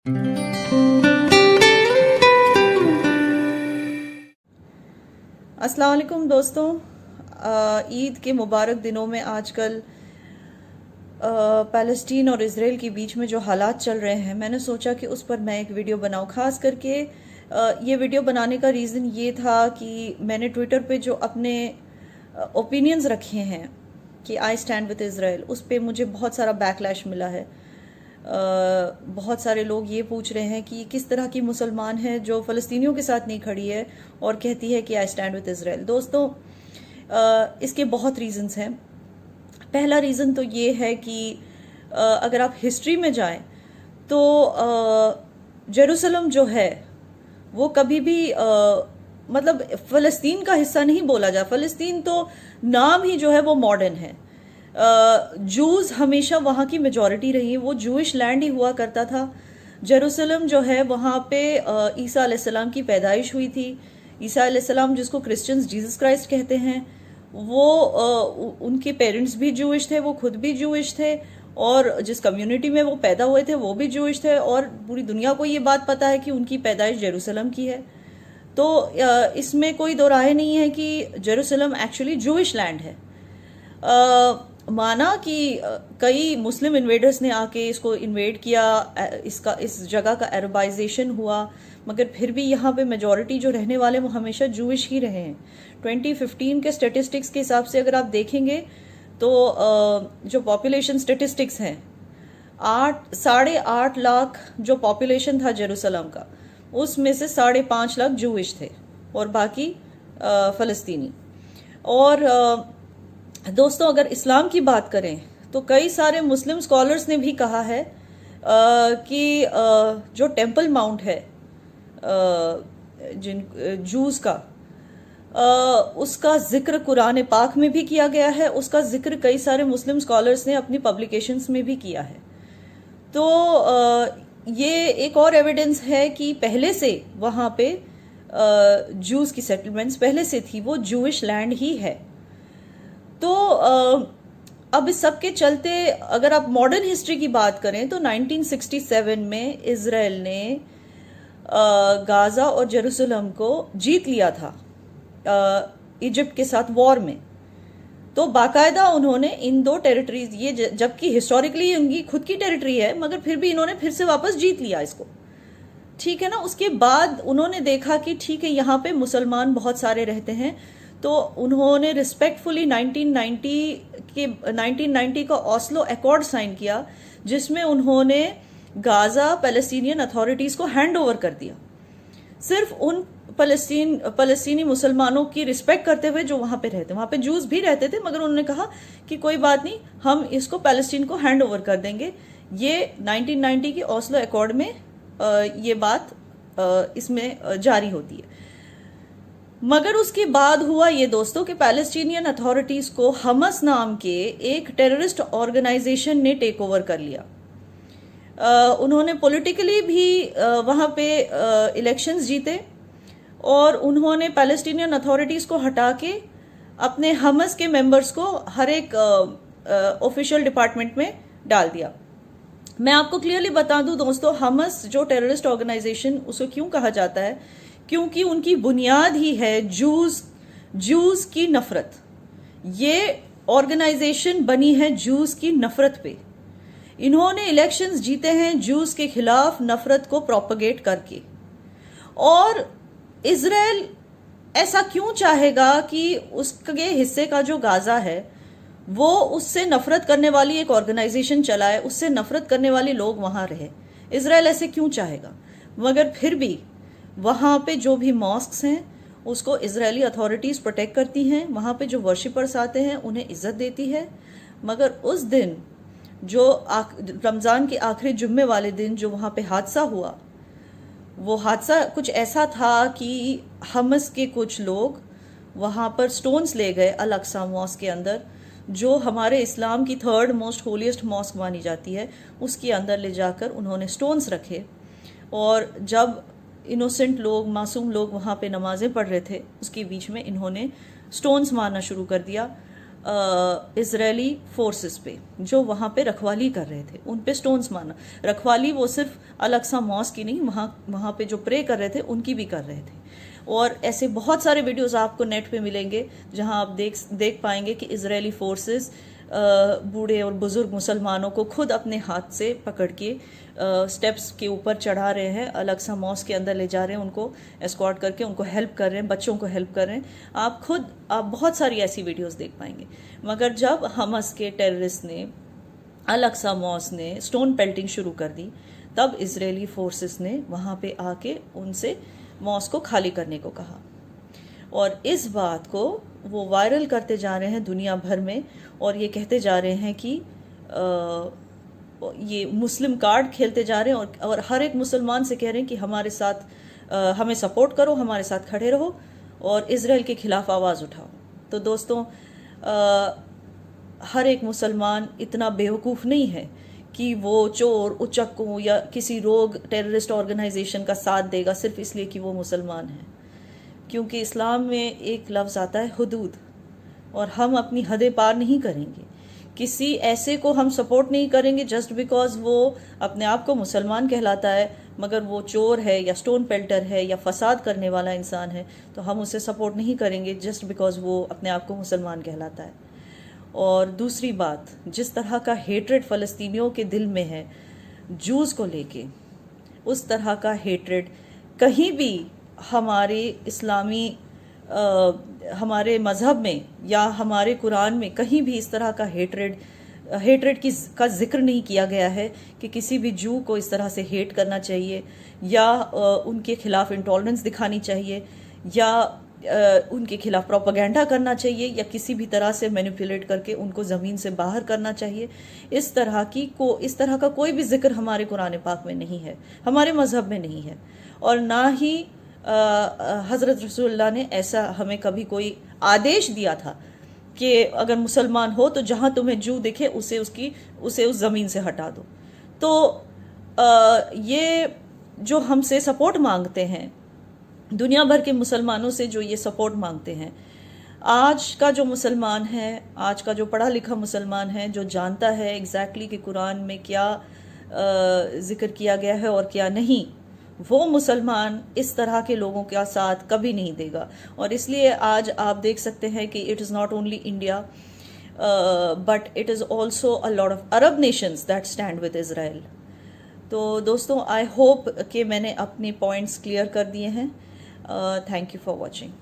अस्सलाम वालेकुम दोस्तों, ईद के मुबारक दिनों में आजकल फ़लस्तीन और इज़राइल के बीच में जो हालात चल रहे हैं, मैंने सोचा कि उस पर मैं एक वीडियो बनाऊं। ख़ास करके ये वीडियो बनाने का रीज़न ये था कि मैंने ट्विटर पे जो अपने ओपिनियंस रखे हैं कि आई स्टैंड विद इज़राइल, उस पर मुझे बहुत सारा बैकलैश मिला है। बहुत सारे लोग ये पूछ रहे हैं कि किस तरह की मुसलमान है जो फ़लस्तीनियों के साथ नहीं खड़ी है और कहती है कि आई स्टैंड विद इज़राइल। दोस्तों, इसके बहुत रीज़न्स हैं। पहला रीज़न तो ये है कि अगर आप हिस्ट्री में जाएं तो जेरूसलम जो है वो कभी भी मतलब फ़लस्तीन का हिस्सा नहीं बोला जाए। फ़लस्तीन तो नाम ही जो है वो मॉडर्न है। जूस हमेशा वहाँ की मेजॉरिटी रही है, वो जूइश लैंड ही हुआ करता था। जेरूसलम जो है वहाँ पे ईसा अलैहिस्सलाम की पैदाइश हुई थी। ईसा अलैहिस्सलाम जिसको क्रिश्चियंस जीसस क्राइस्ट कहते हैं, वो उनके पेरेंट्स भी जूइश थे, वो खुद भी जूइश थे, और जिस कम्युनिटी में वो पैदा हुए थे वो भी जूइश थे, और पूरी दुनिया को ये बात पता है कि उनकी पैदाइश जेरूसलम की है। तो इसमें कोई दो राय नहीं है कि जेरूसलम एक्चुअली जूइश लैंड है। माना कि कई मुस्लिम इन्वेडर्स ने आके इसको इन्वेड किया, इस जगह का अरबाइजेशन हुआ, मगर फिर भी यहाँ पे मेजॉरिटी जो रहने वाले वो हमेशा जूइश ही रहे हैं। 2015 के स्टेटिस्टिक्स के हिसाब से अगर आप देखेंगे तो जो पॉपुलेशन स्टेटिस्टिक्स हैं, 8.5 लाख जो पॉपुलेशन था जेरूसलम का, उसमें से 5.5 लाख जूइश थे और बाकी फ़लस्तीनी। और दोस्तों, अगर इस्लाम की बात करें तो कई सारे मुस्लिम स्कॉलर्स ने भी कहा है कि जो टेम्पल माउंट है जिन जूस का, उसका जिक्र कुरान पाक में भी किया गया है, उसका जिक्र कई सारे मुस्लिम स्कॉलर्स ने अपनी पब्लिकेशंस में भी किया है। तो ये एक और एविडेंस है कि पहले से वहाँ पे जूस की सेटलमेंट्स पहले से थी, वो जूइश लैंड ही है। तो अब इस सब के चलते अगर आप मॉडर्न हिस्ट्री की बात करें तो 1967 में इज़राइल ने गाज़ा और जेरूसलम को जीत लिया था इजिप्ट के साथ वॉर में। तो बाकायदा उन्होंने इन दो टेरिटरीज, ये जबकि हिस्टोरिकली उनकी खुद की टेरिटरी है, मगर फिर भी इन्होंने फिर से वापस जीत लिया इसको, ठीक है ना। उसके बाद उन्होंने देखा कि ठीक है, यहाँ पे मुसलमान बहुत सारे रहते हैं, तो उन्होंने रिस्पेक्टफुली 1990 का ओस्लो अकॉर्ड साइन किया, जिसमें उन्होंने गाज़ा पैलेस्टीनियन अथॉरिटीज़ को हैंड ओवर कर दिया, सिर्फ उन फ़लस्तीनी मुसलमानों की रिस्पेक्ट करते हुए जो वहाँ पे रहते, वहाँ पे जूस भी रहते थे, मगर उन्होंने कहा कि कोई बात नहीं, हम इसको पैलेस्टीन को हैंड ओवर कर देंगे। ये 1990 के ओस्लो अकॉर्ड में ये बात इसमें जारी होती है। मगर उसके बाद हुआ ये दोस्तों कि पैलेस्टीनियन अथॉरिटीज़ को हमस नाम के एक टेररिस्ट ऑर्गेनाइजेशन ने टेक ओवर कर लिया। उन्होंने पॉलिटिकली भी वहाँ पे इलेक्शंस जीते, और उन्होंने पैलेस्टीनियन अथॉरिटीज़ को हटा के अपने हमस के मेंबर्स को हर एक ऑफिशियल डिपार्टमेंट में डाल दिया। मैं आपको क्लियरली बता दूं दोस्तों, हमस जो टेररिस्ट ऑर्गेनाइजेशन, उसे क्यों कहा जाता है, क्योंकि उनकी बुनियाद ही है जूस की नफरत। ये ऑर्गेनाइजेशन बनी है जूस की नफरत पे। इन्होंने इलेक्शंस जीते हैं जूस के खिलाफ नफरत को प्रोपगेट करके। और इज़राइल ऐसा क्यों चाहेगा कि उसके हिस्से का जो गाज़ा है वो उससे नफरत करने वाली एक ऑर्गेनाइजेशन चलाए, उससे नफरत करने वाले लोग वहाँ रहे? इज़राइल ऐसे क्यों चाहेगा? मगर फिर भी वहाँ पे जो भी मॉस्क्स हैं उसको इजरायली अथॉरिटीज़ प्रोटेक्ट करती हैं, वहाँ पे जो वर्शिपर्स आते हैं उन्हें इज्जत देती है। मगर उस दिन जो रमज़ान के आखिरी जुम्मे वाले दिन जो वहाँ पे हादसा हुआ, वो हादसा कुछ ऐसा था कि हमस के कुछ लोग वहाँ पर स्टोन्स ले गए अल अक्सा मॉस्क के अंदर, जो हमारे इस्लाम की 3rd मोस्ट होलीस्ट मॉस्क मानी जाती है, उसके अंदर ले जाकर उन्होंने स्टोन्स रखे। और जब इनोसेंट लोग, मासूम लोग वहाँ पे नमाज़ें पढ़ रहे थे, उसके बीच में इन्होंने स्टोन्स मारना शुरू कर दिया। इजरायली फोर्सेस पे जो वहाँ पे रखवाली कर रहे थे, उन पे स्टोन्स मारना। रखवाली वो सिर्फ अलग-सा मॉस्क की नहीं, वहाँ पे जो प्रे कर रहे थे उनकी भी कर रहे थे। और ऐसे बहुत सारे वीडियोस आपको नेट पे मिलेंगे जहां आप देख पाएंगे कि इजरायली फोर्सेस बूढ़े और बुजुर्ग मुसलमानों को खुद अपने हाथ से पकड़ के स्टेप्स के ऊपर चढ़ा रहे हैं, अलग सा मॉस्क के अंदर ले जा रहे हैं, उनको एस्कॉर्ट करके उनको हेल्प कर रहे हैं, बच्चों को हेल्प कर रहे हैं। आप बहुत सारी ऐसी वीडियोस देख पाएंगे। मगर जब हमस के टेररिस्ट ने, अलग सा मॉस्क ने स्टोन पेल्टिंग शुरू कर दी, तब इजरायली फोर्सेस ने वहां पे आके उनसे मॉस्क को खाली करने को कहा। और इस बात को वो वायरल करते जा रहे हैं दुनिया भर में, और ये कहते जा रहे हैं कि ये मुस्लिम कार्ड खेलते जा रहे हैं, और हर एक मुसलमान से कह रहे हैं कि हमारे साथ हमें सपोर्ट करो, हमारे साथ खड़े रहो और इजराइल के खिलाफ आवाज़ उठाओ। तो दोस्तों, हर एक मुसलमान इतना बेवकूफ़ नहीं है कि वो चोर, उचक्कों या किसी रोग टेररिस्ट ऑर्गेनाइजेशन का साथ देगा सिर्फ इसलिए कि वो मुसलमान है। क्योंकि इस्लाम में एक लफ्ज़ आता है हुदूद, और हम अपनी हदें पार नहीं करेंगे। किसी ऐसे को हम सपोर्ट नहीं करेंगे जस्ट बिकॉज वो अपने आप को मुसलमान कहलाता है, मगर वो चोर है या स्टोन पेल्टर है या फसाद करने वाला इंसान है, तो हम उसे सपोर्ट नहीं करेंगे जस्ट बिकॉज वो अपने आप को मुसलमान कहलाता है। और दूसरी बात, जिस तरह का हेट्रेड फ़लस्तीनियों के दिल में है जूस को लेके, उस तरह का हेट्रेड कहीं भी हमारे इस्लामी हमारे मज़हब में या हमारे कुरान में कहीं भी इस तरह का हेट्रेड का जिक्र नहीं किया गया है कि किसी भी जू को इस तरह से हेट करना चाहिए या उनके खिलाफ इंटॉलरेंस दिखानी चाहिए या उनके खिलाफ प्रोपेगेंडा करना चाहिए या किसी भी तरह से मैनिपुलेट करके उनको ज़मीन से बाहर करना चाहिए। इस तरह का कोई भी जिक्र हमारे कुरान पाक में नहीं है, हमारे मज़हब में नहीं है, और ना ही हज़रत रसूलुल्लाह ने ऐसा हमें कभी कोई आदेश दिया था कि अगर मुसलमान हो तो जहाँ तुम्हें जू दिखे उसे उस ज़मीन से हटा दो। तो ये जो हमसे सपोर्ट मांगते हैं, दुनिया भर के मुसलमानों से जो ये सपोर्ट मांगते हैं, आज का जो मुसलमान है, आज का जो पढ़ा लिखा मुसलमान है, जो जानता है एग्जैक्टली कि कुरान में क्या जिक्र किया गया है और क्या नहीं, वो मुसलमान इस तरह के लोगों का साथ कभी नहीं देगा। और इसलिए आज आप देख सकते हैं कि it is not only India but it is also a lot of Arab Nations that stand with Israel. तो दोस्तों, आई होप कि मैंने अपने पॉइंट्स क्लियर कर दिए हैं। Thank you for watching.